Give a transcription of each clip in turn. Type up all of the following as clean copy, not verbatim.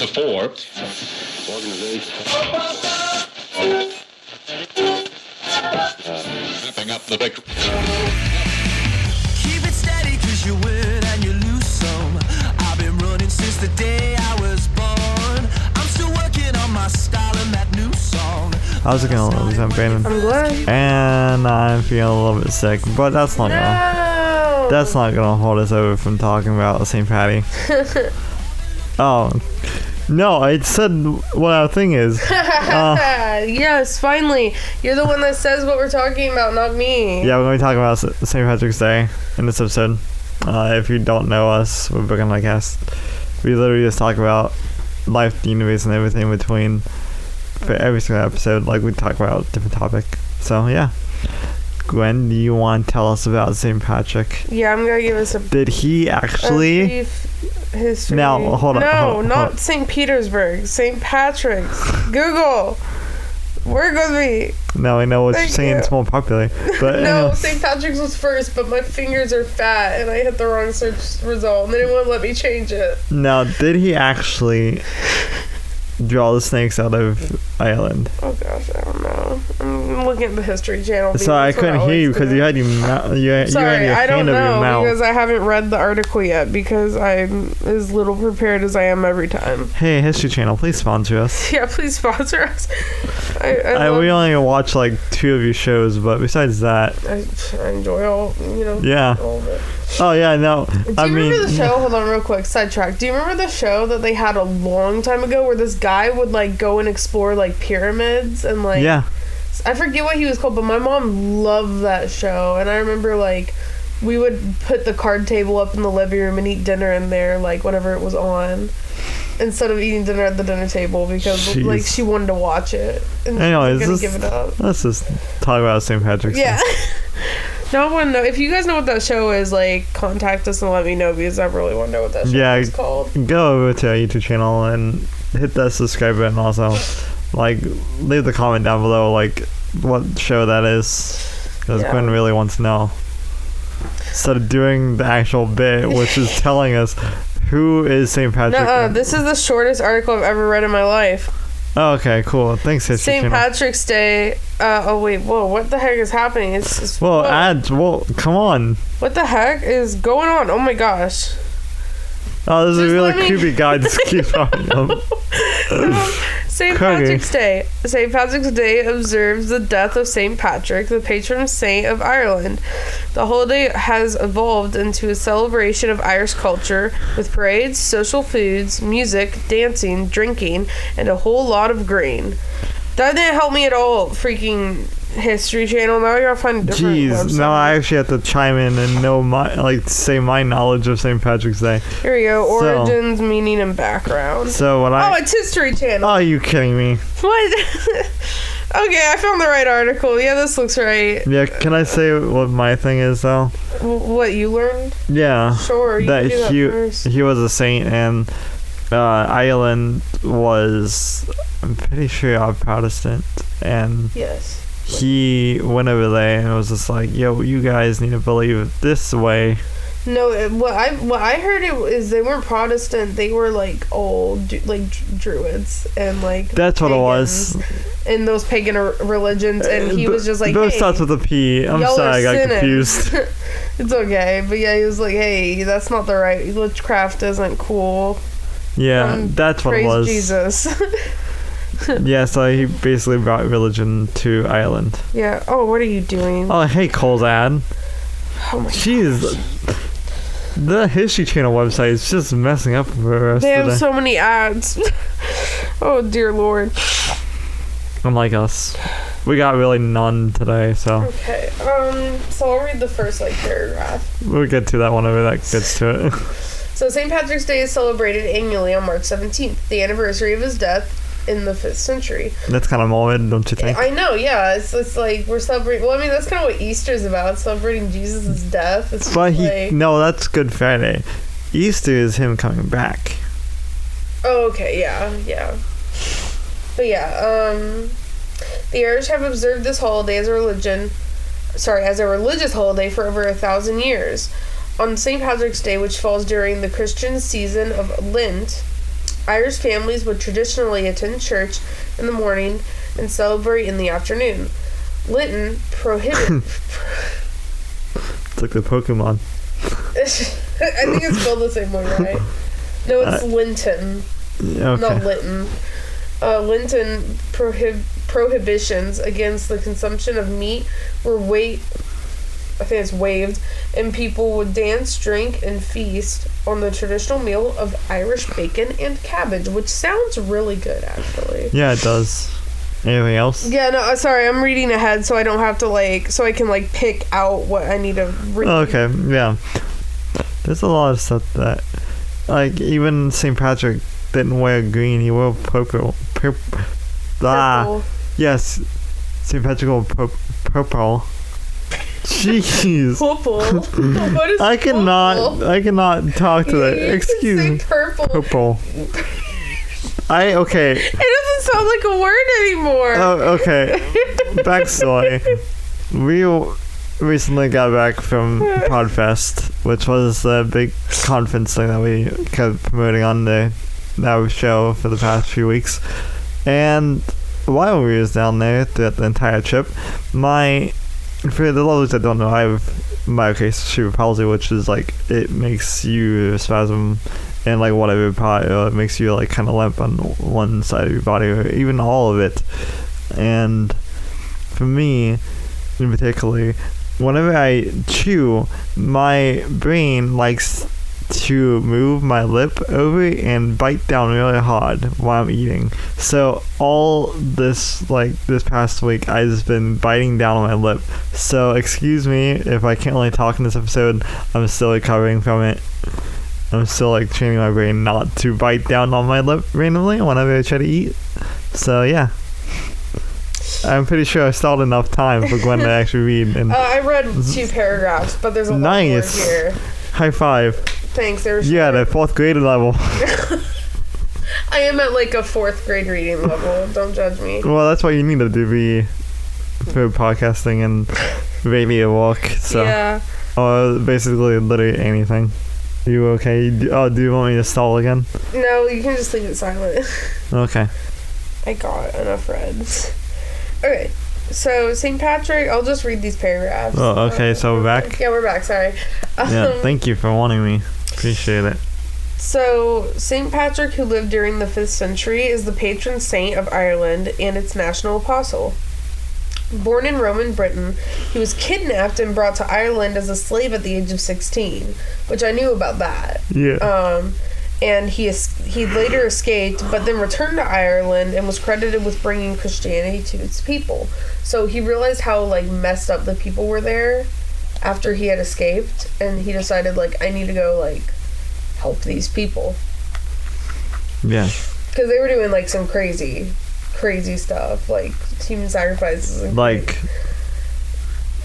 to 4. Wrapping up the victory. Keep it steady 'cause you win and you lose some. I've been running since the day I was born. I'm still working on my style and that new song. How's it going, ladies? I'm Brandon. I'm glad. And I'm feeling a little bit sick, but that's not gonna hold us over from talking about St. Patty. Oh. No, I said what our thing is. Yes, finally. You're the one that says what we're talking about, not me. Yeah, we're going to be talking about St. Patrick's Day in this episode. If you don't know us, we're Book and Podcast. We literally just talk about life, the universe, and everything between for every single episode. Like, we talk about a different topic. So, yeah. Gwen, do you want to tell us about St. Patrick? Yeah, I'm going to give us a Did he actually... brief history. Now, hold on. No, hold on. not St. Petersburg. St. Patrick's. Google. Work with me. Now I know what Thank you're saying. you. It's more popular. But No, anyway. St. Patrick's was first, but my fingers are fat, and I hit the wrong search result, and they didn't want to let me change it. Now, did he actually draw the snakes out of Ireland? Oh gosh, I don't know. I'm looking at the History Channel. So I That's what couldn't hear you always because do. you had you had Sorry, your I don't hand over your know mouth. because I haven't read the article yet because I'm as little prepared as I am every time. Hey, History Channel, please sponsor us. Yeah, please sponsor us. I We only watch like 2 of your shows, but besides that, I enjoy all, yeah. all of it. Oh yeah, no. Do you I remember mean, the show? Hold on, real quick. Sidetrack. Do you remember the show that they had a long time ago where this guy would like go and explore like pyramids and like yeah. I forget what he was called, but my mom loved that show, and I remember like we would put the card table up in the living room and eat dinner in there like whenever it was on, instead of eating dinner at the dinner table because like Jeez. she wanted to watch it and Anyways, she was gonna give it up. let's just talk about St. Patrick's Yeah. Day. No one know. If you guys know what that show is, like, contact us and let me know because I really want to know what that show Yeah. is called. Go over to our YouTube channel and hit that subscribe button. Also, like, leave the comment down below, like, what show that is, because Yeah. Gwen really wants to know. Instead of doing the actual bit, which is telling us who is St. Patrick. No, this is the shortest article I've ever read in my life. Oh, okay, cool. Thanks, History St. Channel. Patrick's Day. Oh wait, whoa! What the heck is happening? It's Well, whoa. ads. Well, come on. What the heck is going on? Oh my gosh! Oh, this is a Just really let me- creepy guy. Just keep talking. St. Cookie. Patrick's Day. St. Patrick's Day observes the death of St. Patrick, the patron saint of Ireland. The holiday has evolved into a celebration of Irish culture with parades, social foods, music, dancing, drinking, and a whole lot of grain. That didn't help me at all, freaking History Channel. Now I gotta find a different Jeez, website. now I actually have to chime in and know say my knowledge of St. Patrick's Day. Here we go. So- Origins, meaning, and background. So when Oh, I... it's History Channel. Oh, you kidding me? What? Okay, I found the right article. Yeah, this looks right. Yeah, can I say what my thing is, though? What, you learned? Yeah. Sure, you can do that first. he was a saint, and Ireland was, I'm pretty sure, a Protestant, and Yes. he went over there and was just like, yo, you guys need to believe it this way. No, what I heard is they weren't Protestant. They were like old, druids and like. That's what it was. pagans in those pagan religions, and he was just like, Both hey, starts with a P. I'm y'all sorry, I are got sinning. confused. It's okay, but yeah, he was like, hey, that's not the right. Witchcraft isn't cool. Yeah, that's what it Praise was. Jesus. Yeah, so he basically brought religion to Ireland. Yeah. Oh, what are you doing? Oh, hey, Cole's ad. Oh my. Jeez. The History Channel website is just messing up for us They have today. so many ads. Oh dear Lord. Unlike us. We got really none today, so Okay. So I'll read the first paragraph. we'll get to that whenever that gets to it. So St. Patrick's Day is celebrated annually on March 17th, the anniversary of his death in the 5th century. That's kind of morbid, don't you think? I know, yeah. It's like we're celebrating. Well, I mean, that's kind of what Easter's about, celebrating Jesus' death. It's just But like, that's Good Friday. Easter is him coming back. Oh, okay, yeah. But yeah, the Irish have observed this holiday as a religious holiday for over 1,000 years. On St. Patrick's Day, which falls during the Christian season of Lent, Irish families would traditionally attend church in the morning and celebrate in the afternoon. Lytton prohibited... It's like the Pokemon. I think it's spelled the same way, right? No, it's Linton, Okay. not Lytton. Linton prohibitions against the consumption of meat were waived, and people would dance, drink, and feast on the traditional meal of Irish bacon and cabbage, which sounds really good, actually. Yeah, it does. Anything else? Yeah, no, sorry, I'm reading ahead so I don't have to, so I can, pick out what I need to read. Okay, yeah. There's a lot of stuff that, even St. Patrick didn't wear green, he wore purple. Purple. Yes, St. Patrick wore purple. Jeez. Purple. What is I cannot talk to that. You Excuse can me. say purple. Purple. Okay. It doesn't sound like a word anymore. Oh, okay. Backstory. We recently got back from Podfest, which was the big conference thing that we kept promoting on that show for the past few weeks. And while we was down there throughout the entire trip, for the lovers that don't know, I have myocase cerebral palsy, which is it makes you spasm and whatever part, it makes you kind of limp on one side of your body, or even all of it. And for me in particular, whenever I chew, my brain likes to move my lip over and bite down really hard while I'm eating. So all this this past week, I've just been biting down on my lip. So excuse me if I can't really talk in this episode. I'm still recovering from it. I'm still training my brain not to bite down on my lip randomly whenever I try to eat. So yeah, I'm pretty sure I stalled enough time for Gwen to actually read. And I read 2 paragraphs, but there's a lot more here. High five. Thanks. Yeah, the 4th grade level. I am at a 4th grade reading level. Don't judge me. Well, that's what you need to be for podcasting and radio work. So, yeah. Basically, literally anything. You okay? Do you want me to stall again? No, you can just leave it silent. Okay. I got enough reds. Okay. So, St. Patrick, I'll just read these paragraphs. Oh, okay, so we're back? Yeah, we're back, sorry. Yeah, thank you for warning me. Appreciate it. So, St. Patrick, who lived during the 5th century, is the patron saint of Ireland and its national apostle. Born in Roman Britain, he was kidnapped and brought to Ireland as a slave at the age of 16, which I knew about that. Yeah. And he later escaped, but then returned to Ireland and was credited with bringing Christianity to its people. So he realized how messed up the people were there after he had escaped, and he decided I need to go help these people. Yeah. Because they were doing some crazy stuff, human sacrifices. And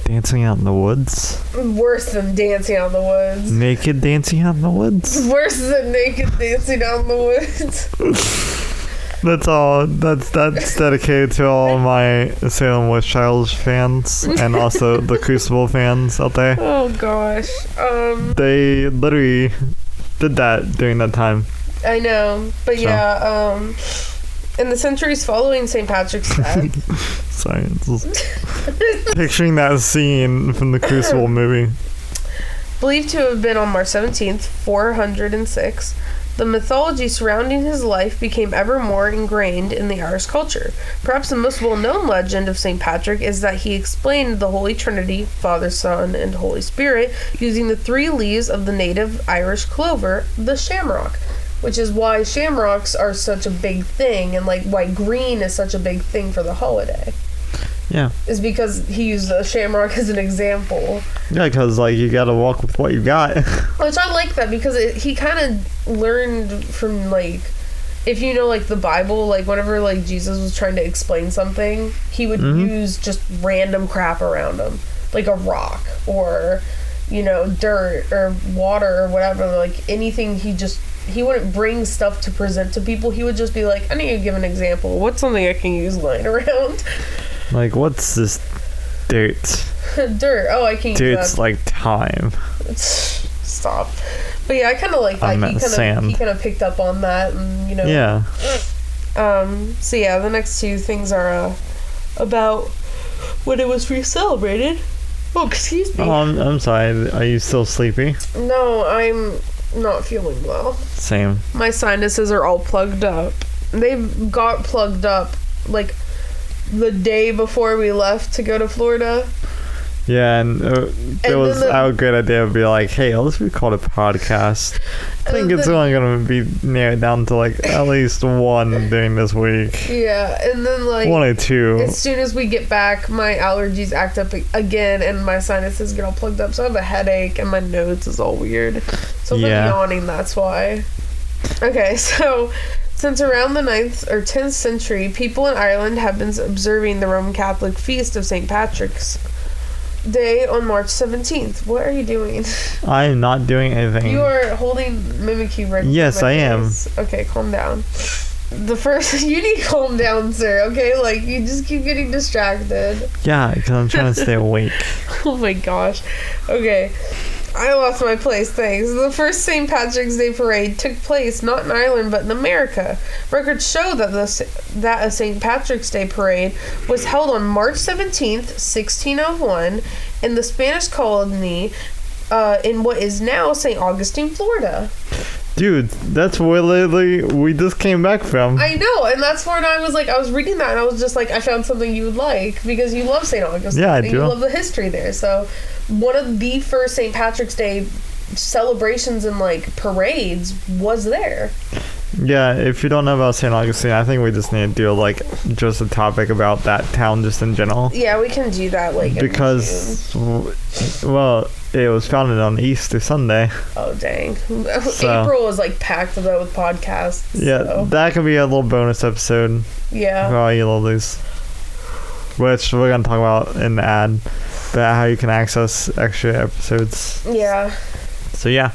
dancing out in the woods. Worse than dancing out in the woods. Naked dancing out in the woods. Worse than naked dancing out in the woods. That's all. That's dedicated to all my Salem Witch Trials fans and also the Crucible fans out there. Oh gosh. They literally did that during that time. I know, but So. yeah. In the centuries following St. Patrick's death. Sorry, picturing that scene from the Crucible movie. Believed to have been on March 17th, 406, the mythology surrounding his life became ever more ingrained in the Irish culture. Perhaps the most well-known legend of St. Patrick is that he explained the Holy Trinity, Father, Son, and Holy Spirit, using the 3 leaves of the native Irish clover, the shamrock, which is why shamrocks are such a big thing, and why green is such a big thing for the holiday. Yeah. Is because he used a shamrock as an example. Yeah, because you gotta walk with what you got. Which I like that because he kind of learned from if you know the Bible, whenever Jesus was trying to explain something, he would use just random crap around him, like a rock or dirt or water or whatever, anything. He wouldn't bring stuff to present to people. He would just be I need to give an example. What's something I can use lying around? What's this dirt? Dirt. Oh, I can use Dirt's that. time. Stop. But yeah, I kind of like that. meant sand. He kind of picked up on that, and Yeah. So yeah, the next two things are about when it was re-celebrated. Oh, excuse me. Oh, I'm sorry. Are you still sleepy? No, I'm not feeling well. Same. My sinuses are all plugged up. They've got plugged up like the day before we left to go to Florida. Yeah, and it was our good idea to be like, hey, let's record a podcast. I think it's only going to be narrowed down to like at least one during this week. Yeah, and then like 1 or 2. as soon as we get back, my allergies act up again and my sinuses get all plugged up. So I have a headache and my nose is all weird. So if I'm yawning, that's why. Okay, so since around the 9th or 10th century, people in Ireland have been observing the Roman Catholic feast of St. Patrick's Day on March 17th. What are you doing? I am not doing anything. You are holding Mimikyu right in Yes, my I am. face. Okay, calm down. You need to calm down, sir, okay? Like, you just keep getting distracted. Yeah, because I'm trying to stay awake. Oh my gosh. Okay. I lost my place, thanks. The first St. Patrick's Day parade took place not in Ireland but in America. Records show that a St. Patrick's Day parade was held on March 17th, 1601, in the Spanish colony in what is now St. Augustine, Florida. Dude, that's where literally we just came back from. I know, and that's when I was reading that, and I was just like, I found something you would like, because you love St. Augustine. Yeah, I and do. You love the history there, so one of the first St. Patrick's Day celebrations and, like, parades was there. Yeah, if you don't know about St. Augustine, I think we just need to do, like, just a topic about that town just in general. Yeah, we can do that, like, because, well, it was founded on Easter Sunday. Oh, dang. So, April is, like, packed though with podcasts. Yeah, so. that could be a little bonus episode. Yeah. For all you lollies. Which we're going to talk about in the ad. About how you can access extra episodes. Yeah. So, yeah.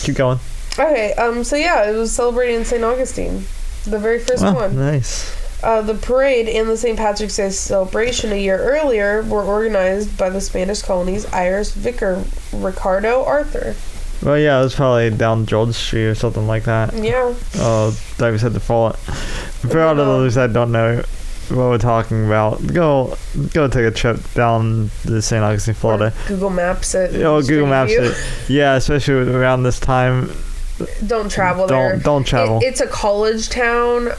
Keep going. Okay, so yeah, it was celebrated in St. Augustine. The very first one. Nice. The parade and the St. Patrick's Day celebration a year earlier were organized by the Spanish colony's Irish vicar, Ricardo Arthur. Well, yeah, it was probably down George Street or something like that. Yeah. Oh, David said to follow it. For all the others that don't know what we're talking about, go take a trip down to St. Augustine, Florida. Or Google Maps it. Oh, Google Maps it. Yeah, especially around this time. Don't travel there. Don't travel. It's a college town.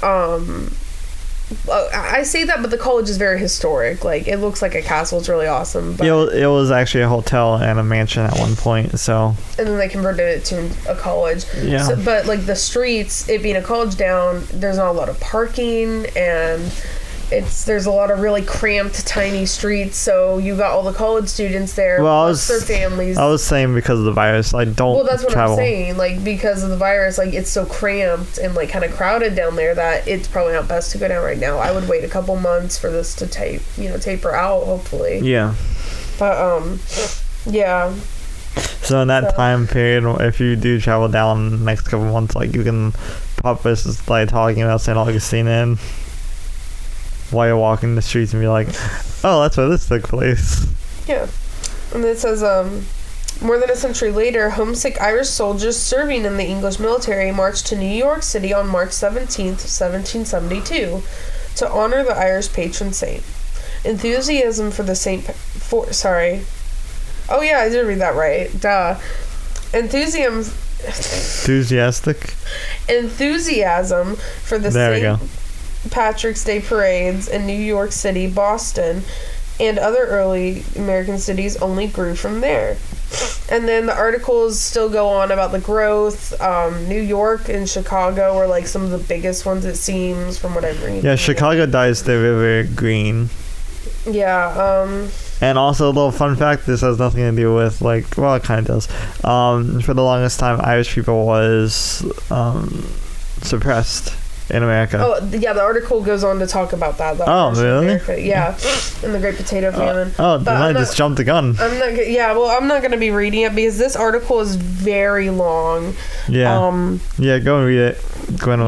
I say that, but the college is very historic. Like, it looks like a castle. It's really awesome. But, it was actually a hotel and a mansion at one point, so. And then they converted it to a college. Yeah. So, but, like, the streets, it being a college town, there's not a lot of parking, and there's a lot of really cramped, tiny streets, so you got all the college students there, plus their families. I was saying because of the virus, like, don't Well, that's what travel. I'm saying. Like, because of the virus, like, it's so cramped and, like, kind of crowded down there that it's probably not best to go down right now. I would wait a couple months for this to taper out, hopefully. Yeah. But, yeah. So in that time period, if you do travel down the next couple months, like, you can pop us, like, talking about St. Augustine in while you're walking the streets and be like, oh, that's where this took place. Yeah. And it says, more than a century later, homesick Irish soldiers serving in the English military marched to New York City on March 17th, 1772, to honor the Irish patron saint. Enthusiasm for the Oh, yeah, I did read that right. Duh. Enthusiasm for the St. Patrick's Day parades in New York City, Boston, and other early American cities only grew from there. And then the articles still go on about the growth. New York and Chicago were like some of the biggest ones, it seems, from what I've read. Yeah, Chicago dyes the river green. Yeah. And also, a little fun fact, this has nothing to do with, like, well, it kind of does. For the longest time, Irish people was suppressed in America. Oh, yeah, the article goes on to talk about that. Oh, really? America. Yeah, in the Great Potato Famine. Then I just jumped the gun. I'm not going to be reading it because this article is very long. Yeah. Yeah, go and read it. Gwen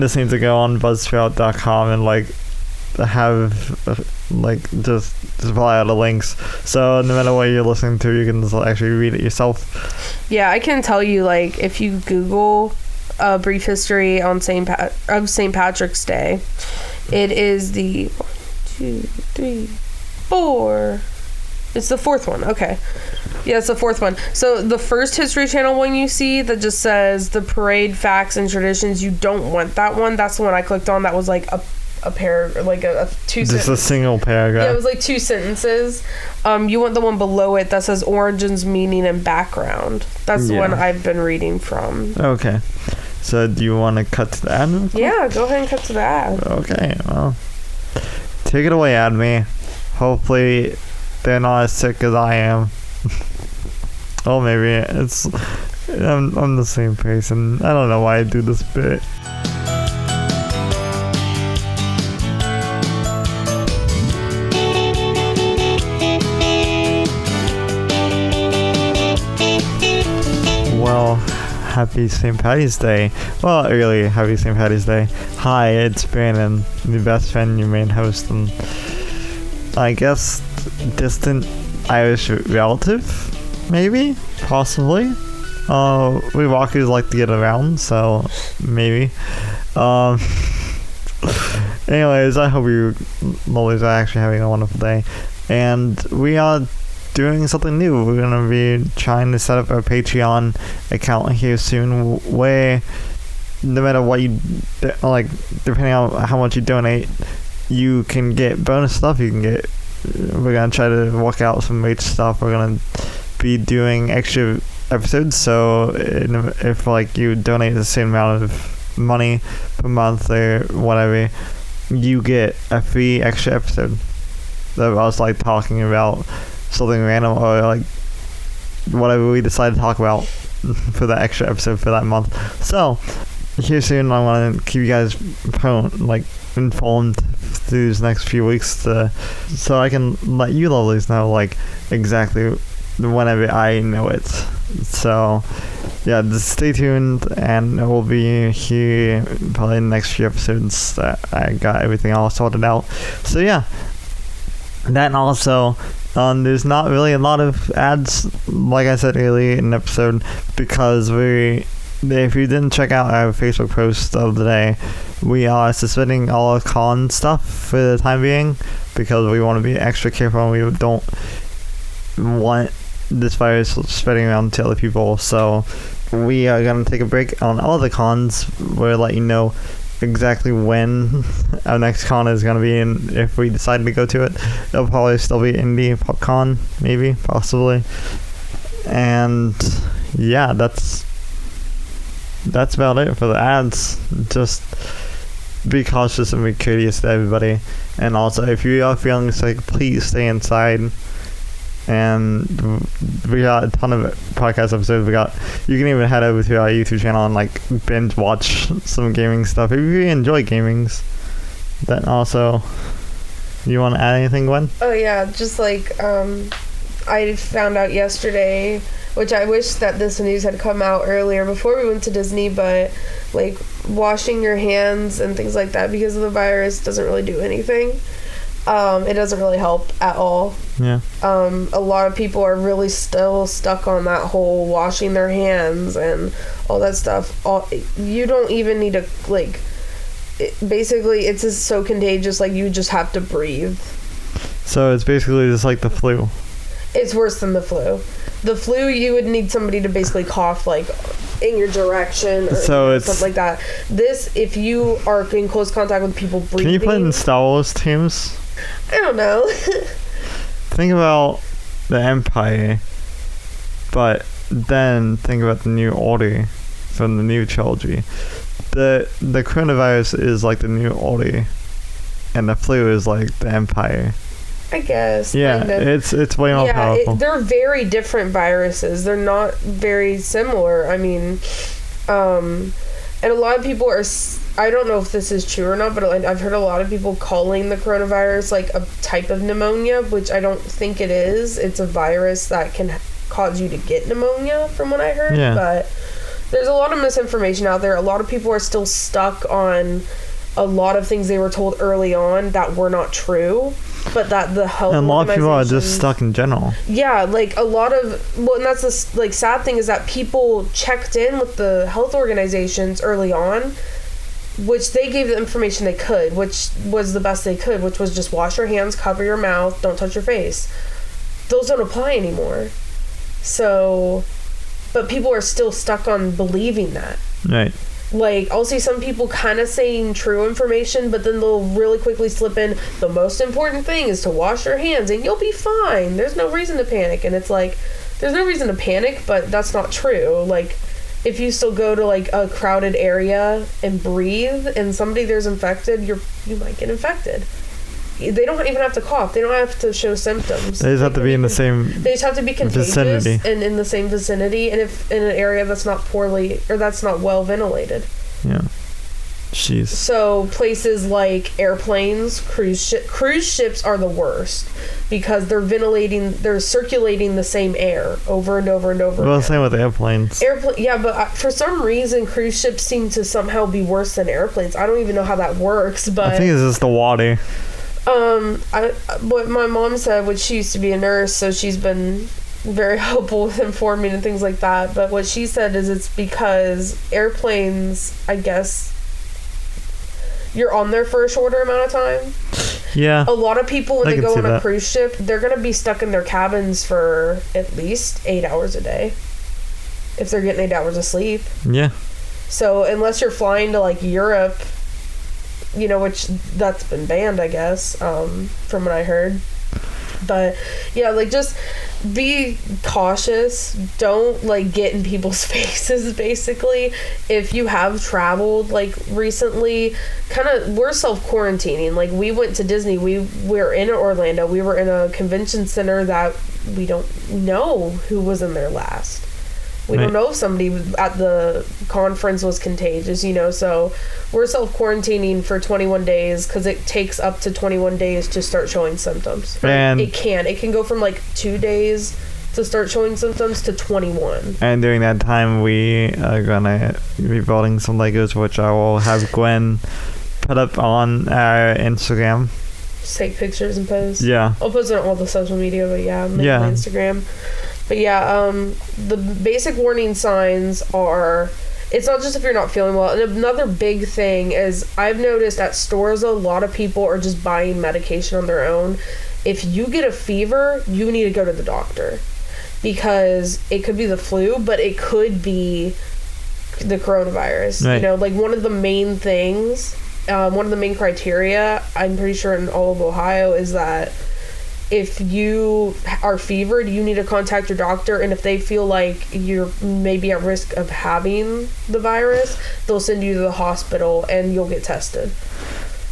just needs to go on buzzsprout.com and, like, have like just supply all the links. So no matter what you're listening to, you can just actually read it yourself. Yeah, I can tell you, like, if you Google a brief history on St. Patrick's Day, it is the 1, 2, 3, 4. It's the fourth one. Okay. Yeah, it's the fourth one. So the first History Channel one you see that just says the parade, facts, and traditions, you don't want that one. That's the one I clicked on. That was like a like a two Just sentence. a single paragraph. Yeah, it was like 2 sentences. You want the one below it that says origins, meaning, and background. That's the one I've been reading from. Okay. So do you want to cut to the ad? Yeah, go ahead and cut to the ad. Okay, well, take it away, Adme. Hopefully they're not as sick as I am. Oh, maybe I'm the same person. I don't know why I do this bit. Well, happy St. Patty's Day. Well, really, happy St. Patty's Day. Hi, it's Brandon, the best friend, your main host, and I guess distant Irish relative, maybe, possibly. We walkers like to get around, so maybe. Anyways, I hope you lollies are actually having a wonderful day, and we are doing something new. We're gonna be trying to set up a Patreon account here soon, where no matter what you like, depending on how much you donate, you can get bonus stuff. We're gonna try to work out some rate stuff. We're gonna be doing extra episodes, so if like you donate the same amount of money per month or whatever, you get a free extra episode that I was like talking about something random or like whatever we decide to talk about for that extra episode for that month. So here soon, I want to keep you guys informed through these next few weeks so I can let you lovelies know like exactly whenever I know it. So yeah, just stay tuned, and we'll be here probably in the next few episodes that I got everything all sorted out. So yeah, that, and also there's not really a lot of ads, like I said earlier in the episode, because if you didn't check out our Facebook post of the day, we are suspending all our con stuff for the time being, because we want to be extra careful and we don't want this virus spreading around to other people. So we are going to take a break on all the cons. We'll let you know exactly when our next con is going to be, and if we decide to go to it, it'll probably still be Indie PopCon, maybe, possibly. And yeah, that's about it for the ads. Just be cautious and be courteous to everybody, and also if you are feeling sick, please stay inside. And we got a ton of podcast episodes. You can even head over to our YouTube channel and like binge watch some gaming stuff if you enjoy gamings. Then also, you want to add anything, Gwen? Oh yeah, just like I found out yesterday, which I wish that this news had come out earlier before we went to Disney, but like washing your hands and things like that because of the virus doesn't really do anything. It doesn't really help at all. Yeah. A lot of people are really still stuck on that whole washing their hands and all that stuff. You don't even need to, like, basically it's just so contagious, like you just have to breathe. So it's basically just like the flu. It's worse than the flu. The flu, you would need somebody to basically cough, like, in your direction or something like that. This, if you are in close contact with people breathing... Can you put in Star Wars terms? I don't know. Think about the Empire, but then think about the New Order from the new trilogy. The coronavirus is like the New Order, and the flu is like the Empire. I guess. Yeah, kind of. it's way more powerful. They're very different viruses. They're not very similar. I mean, and a lot of people are... I don't know if this is true or not, but I've heard a lot of people calling the coronavirus like a type of pneumonia, which I don't think it is. It's a virus that can cause you to get pneumonia, from what I heard. Yeah. But there's a lot of misinformation out there. A lot of people are still stuck on a lot of things they were told early on that were not true. but that the health And a lot of people are just organizations- stuck in general. Yeah, like a lot of and that's the like sad thing is that people checked in with the health organizations early on, which they gave the information they could, which was the best they could, which was just wash your hands, cover your mouth, don't touch your face. Those don't apply anymore. So, but people are still stuck on believing that. Right. Like, I'll see some people kind of saying true information, but then they'll really quickly slip in, the most important thing is to wash your hands and you'll be fine. There's no reason to panic. And it's like, there's no reason to panic, but that's not true. Like, if you still go to like a crowded area and breathe and somebody there's infected, you might get infected. They don't even have to cough. They don't have to show symptoms. They just have to be in the same They just have to be contagious vicinity. and in the same vicinity, and if in an area that's not poorly or that's not well ventilated. Yeah. Jeez. So places like airplanes, cruise ships are the worst because they're circulating the same air over and over and over. Well, again. same with airplanes. Yeah, but for some reason, cruise ships seem to somehow be worse than airplanes. I don't even know how that works, but I think it's just the water. what my mom said, which she used to be a nurse, so she's been very helpful with informing and things like that. But what she said is it's because airplanes, I guess, you're on there for a shorter amount of time. Yeah. A lot of people when I they can go see on a that. cruise ship, they're gonna be stuck in their cabins for at least 8 hours a day if they're getting 8 hours of sleep. Yeah. So unless you're flying to like Europe, you know, which that's been banned, I guess, from what I heard. But yeah, like just be cautious. Don't like get in people's faces, basically. If you have traveled like recently, we're self-quarantining. Like we went to Disney. We're in Orlando. We were in a convention center that we don't know who was in there last. We Right. don't know if somebody at the conference was contagious, you know, so we're self-quarantining for 21 days because it takes up to 21 days to start showing symptoms. And- It can go from like 2 days to start showing symptoms to 21. And during that time, we are gonna be building some Legos, which I will have Gwen put up on our Instagram. Just take pictures and post. Yeah. I'll post it on all the social media, but yeah, maybe Yeah. my Instagram. But yeah, the basic warning signs are, it's not just if you're not feeling well. And another big thing is I've noticed at stores, a lot of people are just buying medication on their own. If you get a fever, you need to go to the doctor because it could be the flu, but it could be the coronavirus. Right. You know, like one of the main things, one of the main criteria, I'm pretty sure in all of Ohio, is that if you are fevered, you need to contact your doctor, and if they feel like you're maybe at risk of having the virus, they'll send you to the hospital and you'll get tested.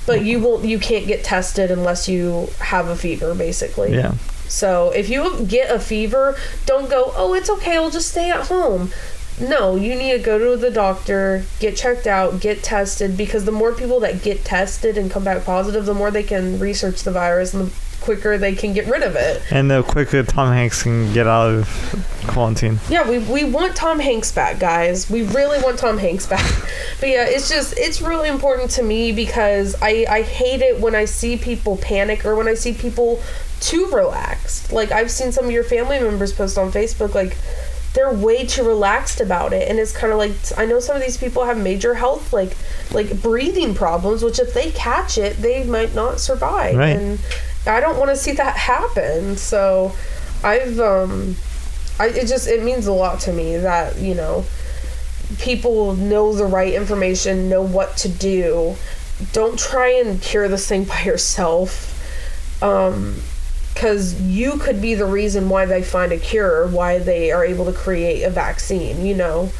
But you can't get tested unless you have a fever, basically. Yeah. So if you get a fever, don't go, oh, it's okay, I'll just stay at home. No, you need to go to the doctor, get checked out, get tested, because the more people that get tested and come back positive, the more they can research the virus and the quicker they can get rid of it. And the quicker Tom Hanks can get out of quarantine. Yeah, we want Tom Hanks back, guys. We really want Tom Hanks back. But yeah, it's really important to me because I hate it when I see people panic or when I see people too relaxed. Like, I've seen some of your family members post on Facebook, like, they're way too relaxed about it. And it's kind of like, I know some of these people have major health, like breathing problems, which if they catch it, they might not survive. Right. And I don't want to see that happen. So it means a lot to me that, you know, people know the right information, know what to do. Don't try and cure this thing by yourself. Because you could be the reason why they find a cure, why they are able to create a vaccine, you know.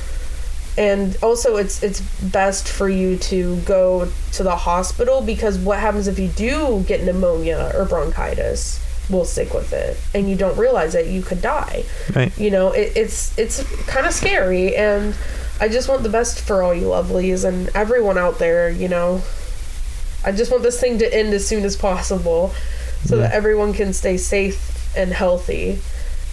And also, it's best for you to go to the hospital, because what happens if you do get pneumonia or bronchitis? We'll stick with it, and you don't realize that you could die. Right. You know, it's kind of scary, and I just want the best for all you lovelies and everyone out there, you know. I just want this thing to end as soon as possible so that everyone can stay safe and healthy.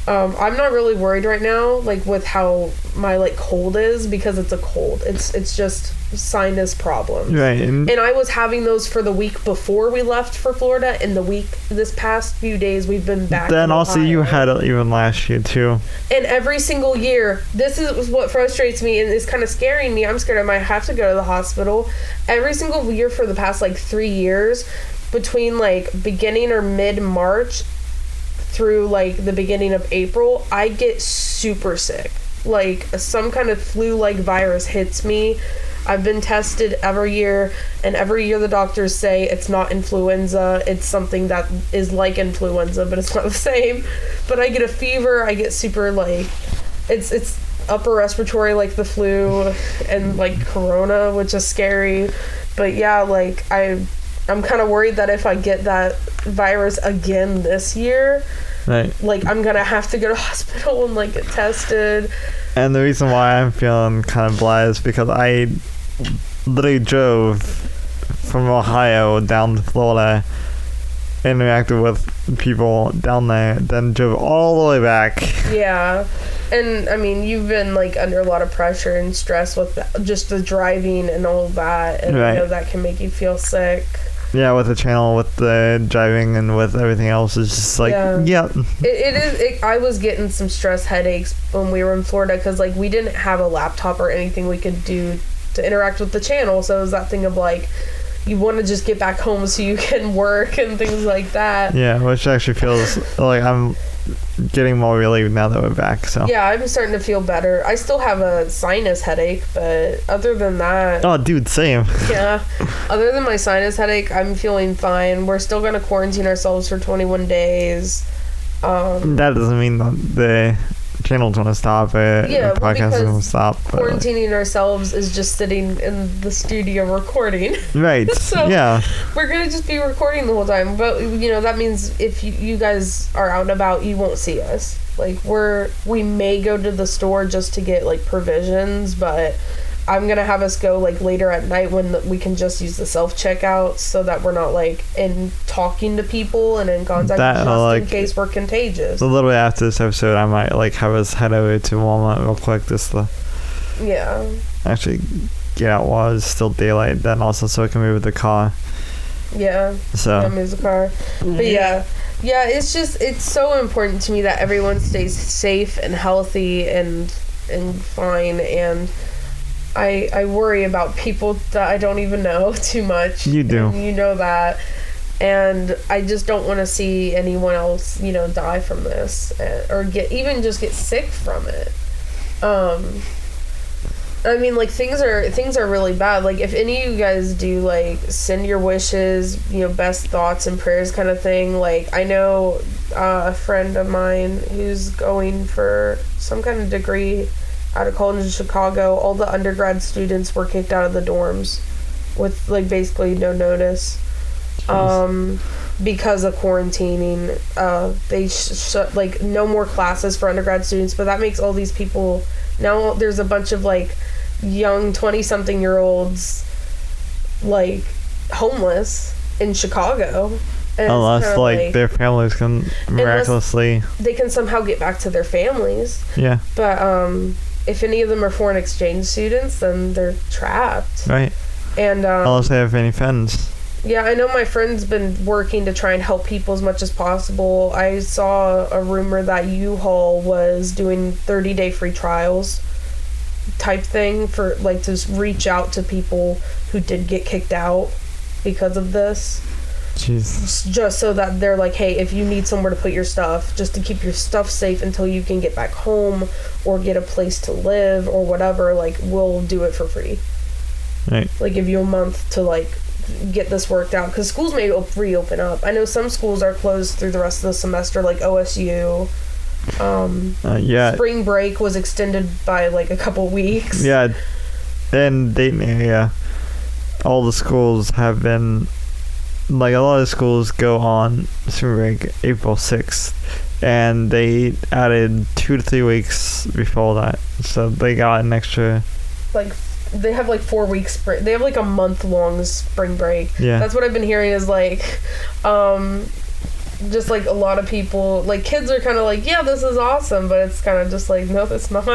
I'm not really worried right now, like with how my like cold is, because it's a cold. It's just sinus problems. Right. And I was having those for the week before we left for Florida, and this past few days we've been back. Then in also Ohio. you had it even last year too. And every single year, this is what frustrates me and is kind of scaring me. I'm scared I might have to go to the hospital. Every single year for the past like 3 years, between like beginning or mid-March through like the beginning of April, I get super sick. Like some kind of flu-like virus hits me. I've been tested every year, and every year the doctors say it's not influenza. It's something that is like influenza, but it's not the same. But I get a fever. I get super like, it's upper respiratory like the flu and like corona, which is scary. But yeah, like I'm kind of worried that if I get that virus again this year, Right. like I'm gonna have to go to hospital and like get tested. And the reason why I'm feeling kind of blah is because I literally drove from Ohio down to Florida, interacted with people down there, then drove all the way back. Yeah. And I mean, you've been like under a lot of pressure and stress with just the driving and all of that, and Right. I know that can make you feel sick. Yeah, with the channel, with the driving, and with everything else, it's just like, Yeah. yeah. I was getting some stress headaches when we were in Florida, because like we didn't have a laptop or anything we could do to interact with the channel. So it was that thing of like, you want to just get back home so you can work and things like that. Yeah, which actually feels like I'm getting more relieved now that we're back. So Yeah, I'm starting to feel better. I still have a sinus headache, but other than that, Oh, dude, same. yeah, other than my sinus headache, I'm feeling fine. We're still going to quarantine ourselves for 21 days. That doesn't mean that the channel's gonna stop. Yeah, the well, podcast is gonna because stop. But, Quarantining ourselves is just sitting in the studio recording. right. So- yeah. We're going to just be recording the whole time. But, you know, that means if you guys are out and about, you won't see us. Like, we may go to the store just to get, like, provisions, but I'm going to have us go, like, later at night when we can just use the self-checkout, so that we're not, like, in talking to people and in contact That, just like, in case we're contagious. A little bit after this episode, I might like have us head over to Walmart real quick just to Yeah. actually get out while it's still daylight. Then also so I can move the car. Yeah. So Yeah, move the car. But yeah, it's just, it's so important to me that everyone stays safe and healthy and fine, and I worry about people that I don't even know too much. You do. And you know that. And I just don't want to see anyone else, you know, die from this, or just get sick from it. I mean, like, things are really bad. Like, if any of you guys do, like, send your wishes, you know, best thoughts and prayers kind of thing. Like, I know a friend of mine who's going for some kind of degree out of college in Chicago. All the undergrad students were kicked out of the dorms with, like, basically no notice. Because of quarantining. They shut, like, no more classes for undergrad students, but that makes all these people... Now there's a bunch of, like, young 20-something-year-olds, like, homeless in Chicago. And unless like their families can miraculously, they can somehow get back to their families. yeah, But if any of them are foreign exchange students, then they're trapped. right. And Unless they have any friends. yeah, I know my friend's been working to try and help people as much as possible. I saw a rumor that U-Haul was doing 30-day free trials type thing for, like, to reach out to people who did get kicked out because of this. Jeez. Just so that they're like, hey, if you need somewhere to put your stuff, just to keep your stuff safe until you can get back home or get a place to live or whatever, like, we'll do it for free. Right. Like, give you a month to, like, get this worked out, because schools may reopen up. I know some schools are closed through the rest of the semester, like OSU. Yeah. Spring break was extended by like a couple weeks. Yeah. In Dayton area, all the schools have been, like, a lot of schools go on spring break April 6th, and they added 2 to 3 weeks before that, so they got an extra. Like, they have like 4 weeks spring. They have like a month long spring break. Yeah. That's what I've been hearing is like, just like a lot of people, like kids are kind of like, yeah, this is awesome, but it's kind of just like, no, it's not.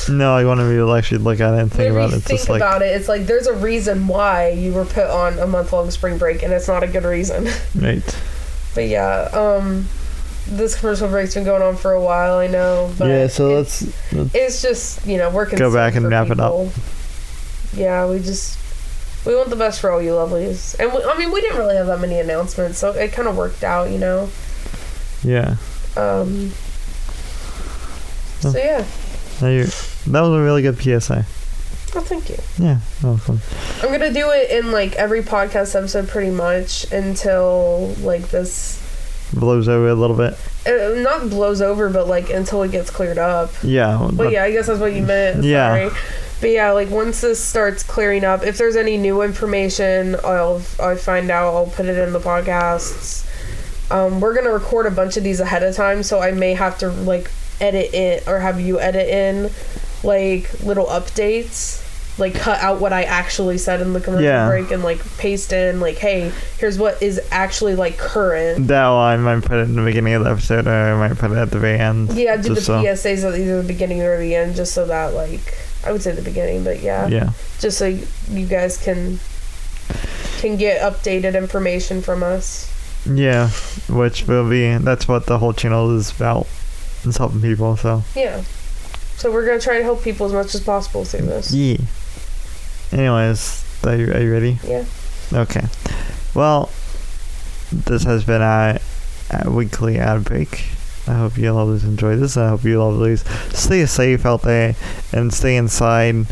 No, I want to actually look at it and think about it. Think about it. It's like there's a reason why you were put on a month-long spring break, and it's not a good reason. Right. But yeah, this commercial break's been going on for a while, I know. But yeah, so it's just, you know, we're concerned go back and for wrap it up. people. Yeah, we want the best for all you lovelies. And we didn't really have that many announcements, so it kind of worked out, you know. Yeah. So yeah. That was a really good PSA. Oh, thank you. Yeah, that was fun. I'm gonna do it in like every podcast episode pretty much until like this Blows over a little bit. not blows over, but like until it gets cleared up. Yeah. But yeah, I guess that's what you meant. Yeah. Sorry. But yeah, like once this starts clearing up, if there's any new information, I'll find out. I'll put it in the podcasts. We're gonna record a bunch of these ahead of time, so I may have to like edit it or have you edit in like little updates, like cut out what I actually said in the commercial break and like paste in like, hey, here's what is actually like current. That I might put it in the beginning of the episode, or I might put it at the very end. Yeah, do the PSAs at either the beginning or the end, just so that like I would say the beginning, but yeah, just so you guys can get updated information from us. Yeah, which will be, that's what the whole channel is about, is helping people, so. Yeah. So we're going to try to help people as much as possible through this. Yeah. Anyways, are you ready? Yeah. Okay. Well, this has been our weekly ad break. I hope you lovelies enjoy this. I hope you lovelies stay safe out there and stay inside.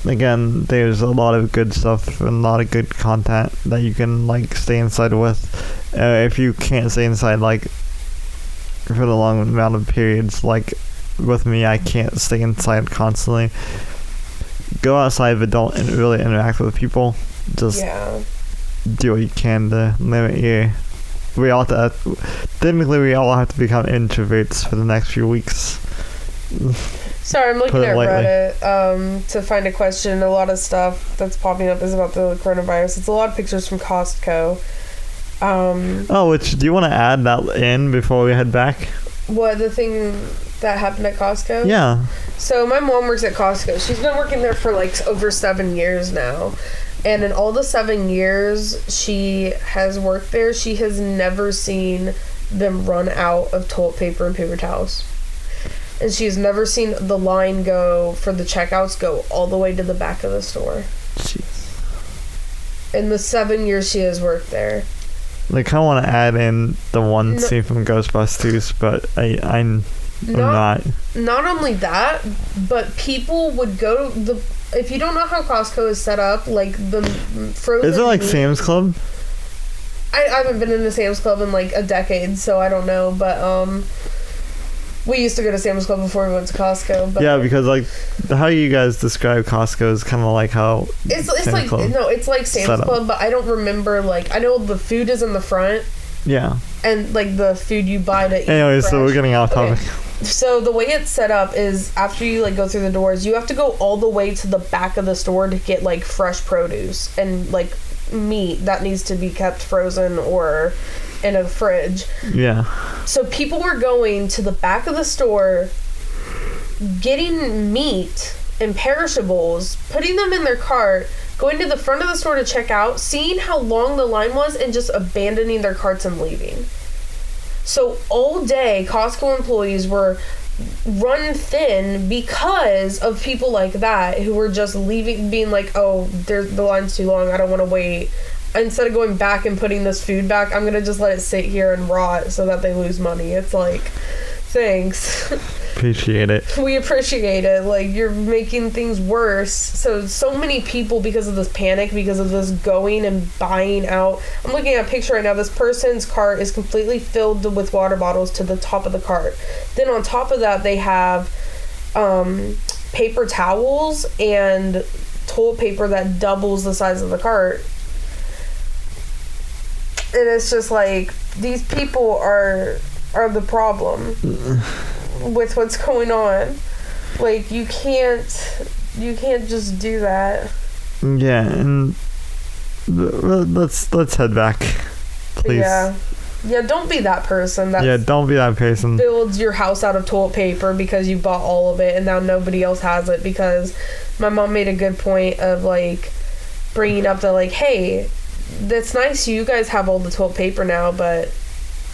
Again, there's a lot of good stuff and a lot of good content that you can like stay inside with. If you can't stay inside like for the long amount of periods, like with me, I can't stay inside constantly. Go outside, but don't really interact with people. Just do what you can to limit your. We all have to, technically we all have to become introverts for the next few weeks. Sorry, I'm looking at Reddit to find a question. A lot of stuff that's popping up is about the coronavirus. It's a lot of pictures from Costco. Which, do you want to add that in before we head back? What, the thing that happened at Costco? Yeah. So my mom works at Costco. She's been working there for like over 7 years now. And in all the 7 years she has worked there, she has never seen them run out of toilet paper and paper towels. And she has never seen the line for the checkouts go all the way to the back of the store. Jeez. In the 7 years she has worked there. Like, I want to add in the one scene from Ghostbusters, but I'm not. Not only that, but people would go to the... If you don't know how Costco is set up, like the frozen... Is it like meat, Sam's Club? I haven't been in a Sam's Club in like a decade, so I don't know, but we used to go to Sam's Club before we went to Costco. But yeah, because like how you guys describe Costco is kind of like how it's like Club it's like Sam's Club, but I don't remember, like, I know the food is in the front. Yeah. And like the food you buy to eat. Anyway, so we're getting off topic. Okay. So the way it's set up is after you like go through the doors, you have to go all the way to the back of the store to get like fresh produce and like meat that needs to be kept frozen or in a fridge. Yeah. So people were going to the back of the store, getting meat and perishables, putting them in their cart, going to the front of the store to check out, seeing how long the line was, and just abandoning their carts and leaving. So all day, Costco employees were run thin because of people like that who were just leaving, being like, oh, the line's too long, I don't want to wait. Instead of going back and putting this food back, I'm going to just let it sit here and rot so that they lose money. It's like, thanks. Appreciate it. We appreciate it. Like, you're making things worse. So many people, because of this panic, because of this going and buying out. I'm looking at a picture right now. This person's cart is completely filled with water bottles to the top of the cart. Then on top of that, they have paper towels and toilet paper that doubles the size of the cart. And it's just like, these people are the problem with what's going on. Like, you can't just do that. Yeah, and let's head back, please. Yeah. Yeah, don't be that person that Yeah, don't be that person. builds your house out of toilet paper because you bought all of it and now nobody else has it. Because my mom made a good point of like bringing up the like, hey, that's nice you guys have all the toilet paper now, but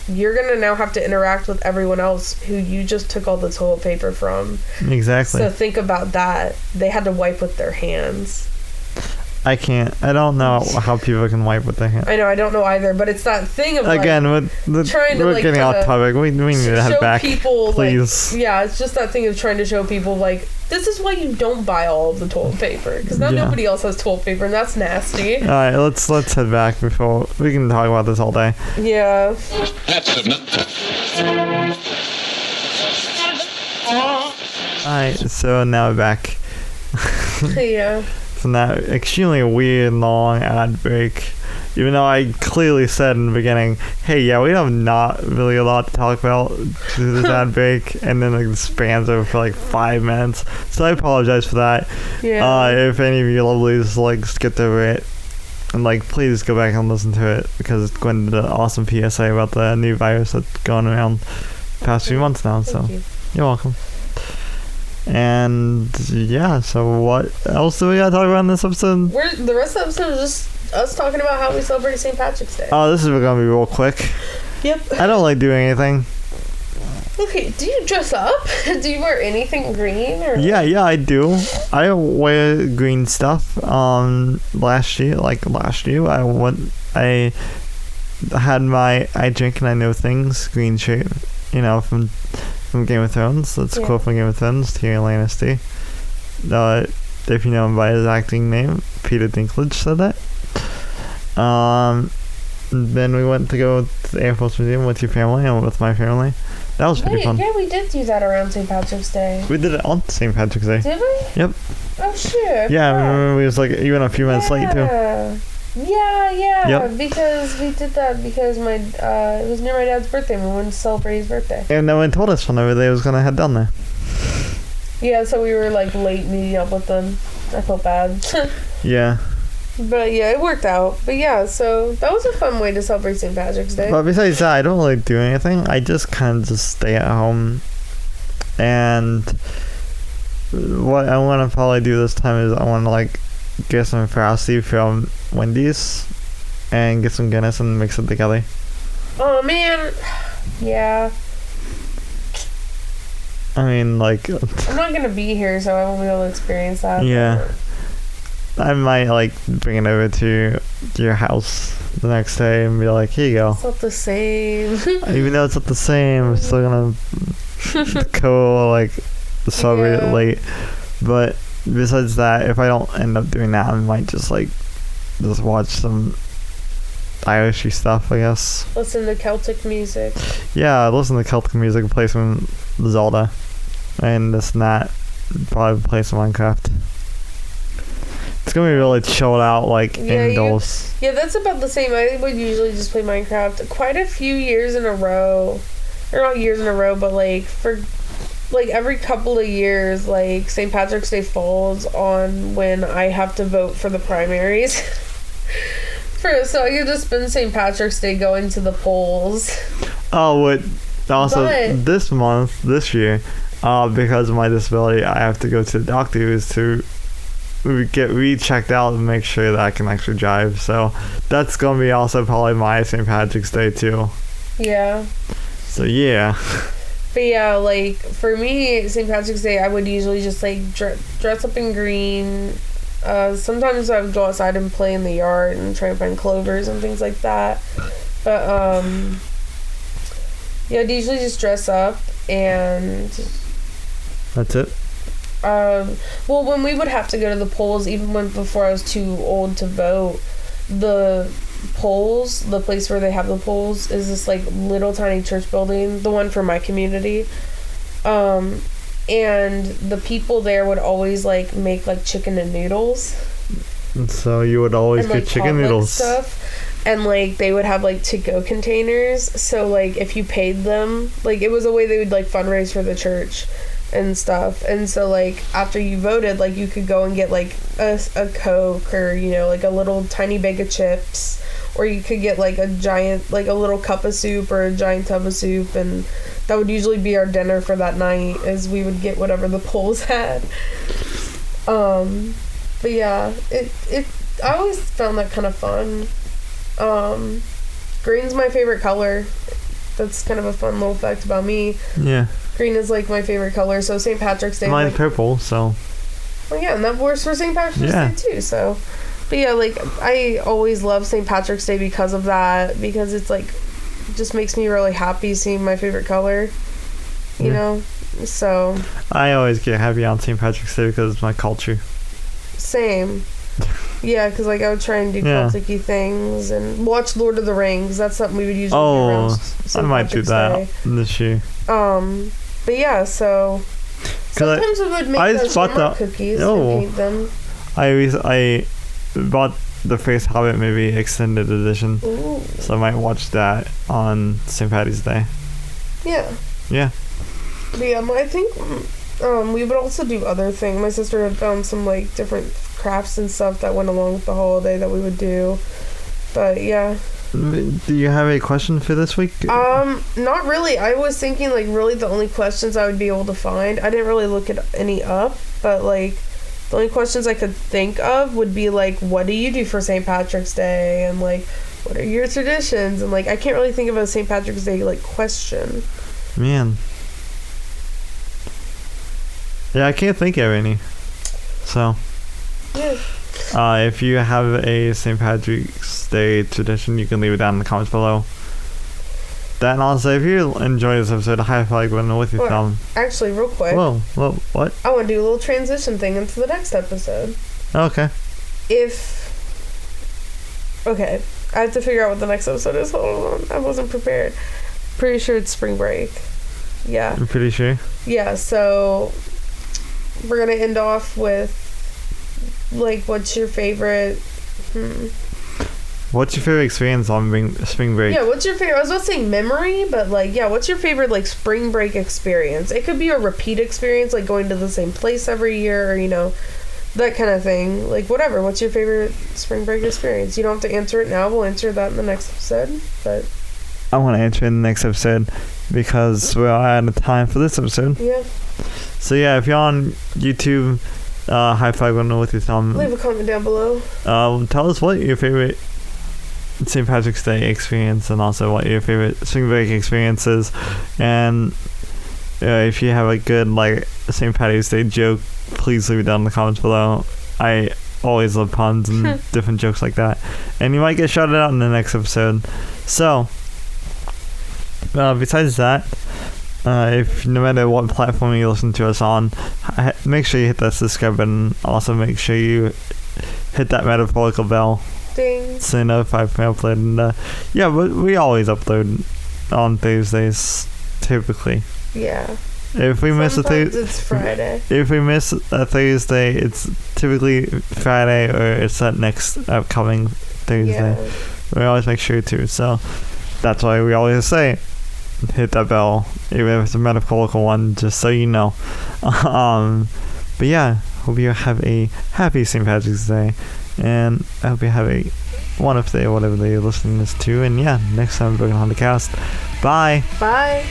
you're gonna now have to interact with everyone else who you just took all the toilet paper from. Exactly. So think about that. They had to wipe with their hands. I don't know how people can wipe with their hands. I know, I don't know either, but it's that thing of Again, trying to, we're like, getting off kinda topic. We need to head show back, people, please. like, yeah, it's just that thing of trying to show people, like, this is why you don't buy all of the toilet paper, because now Yeah. nobody else has toilet paper, and that's nasty. All right, let's head back before we can talk about this all day. Yeah. All right, so now we're back. Yeah. So now, extremely weird long ad break. Even though I clearly said in the beginning, hey, yeah, we have not really a lot to talk about to this ad break, and then it spans over for like 5 minutes. So I apologize for that. Yeah. If any of you lovelies like skipped over it, and like please go back and listen to it because it's going to the awesome PSA about the new virus that's going around the past few months now. So Thank you. you're welcome. And yeah, so what else do we gotta talk about in this episode? The rest of the episode is just us talking about how we celebrate St. Patrick's Day. Oh, this is gonna be real quick. Yep. I don't like doing anything. Okay, do you dress up? Do you wear anything green? Or? Yeah, I do. I wear green stuff. Last year, I had my I drink and I know things green shirt, from Game of Thrones. That's Yeah. cool from Game of Thrones, Tyrion Lannister. If you know him by his acting name, Peter Dinklage said that. Then we went to go to the Air Force Museum with your family and with my family. That was pretty Wait, fun. yeah, we did do that around St. Patrick's Day. We did it on St. Patrick's Day. Did we? Yep. Oh, shit. Yeah, I remember we was like even a few minutes late too. Yeah, Yep. because we did that because my it was near my dad's birthday. We wanted to celebrate his birthday. And no one told us when they was gonna head down there. Yeah, so we were like late meeting up with them. I felt bad. Yeah. But yeah, it worked out. But yeah, so that was a fun way to celebrate St. Patrick's Day. But besides that, I don't really do anything. I just kind of just stay at home. And what I want to probably do this time is I want to like get some Frosty from Wendy's and get some Guinness and mix it together. Oh man, yeah. I mean, like, I'm not gonna be here, so I won't be able to experience that. Yeah. I might like bring it over to your house the next day and be like, here you go. It's not the same. Even though it's not the same, I'm still gonna go like celebrate Yeah. it late. But besides that, if I don't end up doing that, I might just watch some Irishy stuff, I guess. Listen to Celtic music. Yeah, listen to Celtic music, play some Zelda, and this and that. Probably play some Minecraft. It's gonna be really chilled out, like Yeah, indoors. Yeah, that's about the same. I would usually just play Minecraft quite a few years in a row. Or not years in a row, but like for like every couple of years, like St. Patrick's Day falls on when I have to vote for the primaries. So I could just spend St. Patrick's Day going to the polls. Oh, what? Also, But- this year, because of my disability, I have to go to the doctors to get rechecked out and make sure that I can actually drive. So that's gonna be also probably my St. Patrick's Day too. Yeah. So yeah. But yeah, like for me, St. Patrick's Day, I would usually just like dress up in green. Sometimes I would go outside and play in the yard and try and find clovers and things like that. But yeah, I'd usually just dress up and That's it. well, when we would have to go to the polls, even before I was too old to vote, the polls, the place where they have the polls, is this like little tiny church building, the one for my community. And the people there would always like make like chicken and noodles And so you would always and get like chicken potluck noodles. stuff. And like they would have like to-go containers, so like if you paid them, like it was a way they would like fundraise for the church and stuff. And so like after you voted, like you could go and get like a Coke or like a little tiny bag of chips or you could get like a giant, like a little cup of soup or a giant tub of soup, and that would usually be our dinner for that night, as we would get whatever the Poles had. But yeah, I always found that kind of fun. Green's my favorite color. That's kind of a fun little fact about me. Yeah. Green is like my favorite color, so St. Patrick's Day. Mine's like, purple, so. well, yeah, and that works for St. Patrick's Day too, so. But yeah, like, I always love St. Patrick's Day because of that, because it's like, just makes me really happy seeing my favorite color, you know? So. I always get happy on St. Patrick's Day because it's my culture. Same. Yeah, because like I would try and do Celtic-y things and watch Lord of the Rings. That's something we would usually do around St. I might Patrick's do that Day. this year. But yeah, so sometimes we would make those shamrock cookies and paint them. I bought the first Hobbit movie extended edition, so I might watch that on St. Patty's Day. Yeah. Yeah. But yeah, I think we would also do other things. My sister had found some like different crafts and stuff that went along with the holiday that we would do. But yeah. Do you have a question for this week? Not really. I was thinking like really the only questions I would be able to find. I didn't really look any up, but like the only questions I could think of would be like, what do you do for St. Patrick's Day? And like, what are your traditions? And like, I can't really think of a St. Patrick's Day like question. Man. Yeah, I can't think of any. So. Yeah. If you have a St. Patrick's Day tradition, you can leave it down in the comments below. Then also, if you enjoy this episode, high five button with your thumb. Actually, real quick. Whoa, what? I want to do a little transition thing into the next episode. Okay. Okay, I have to figure out what the next episode is. Hold on, I wasn't prepared. Pretty sure it's spring break. Yeah. I'm pretty sure. Yeah, so we're gonna end off with like, what's your favorite? What's your favorite experience on spring break? Yeah, what's your favorite? I was about to say memory, but like, yeah, what's your favorite like spring break experience? It could be a repeat experience, like going to the same place every year, or you know, that kind of thing. Like, whatever. What's your favorite spring break experience? You don't have to answer it now. We'll answer that in the next episode. But I want to answer in the next episode because we're out of time for this episode. Yeah. So yeah, if you're on YouTube, high five button with your thumb. Leave a comment down below. Tell us what your favorite St. Patrick's Day experience and also what your favorite spring break experience is. And if you have a good like St. Patty's Day joke, please leave it down in the comments below. I always love puns and different jokes like that. And you might get shouted out in the next episode. So, besides that, if no matter what platform you listen to us on, make sure you hit that subscribe button. Also, make sure you hit that metaphorical bell. Ding. So notified when I upload. And yeah, we always upload on Thursdays, typically. Yeah. If we miss a Thursday, it's Friday. If we miss a Thursday, it's typically Friday or it's that next upcoming Thursday. Yeah. We always make sure to. So that's why we always say, hit that bell, even if it's a metaphorical one, just so you know. But yeah, hope you have a happy St. Patrick's Day, and I hope you have a wonderful day, whatever day you're listening to this to. And yeah, next time we're going on the cast. Bye. Bye.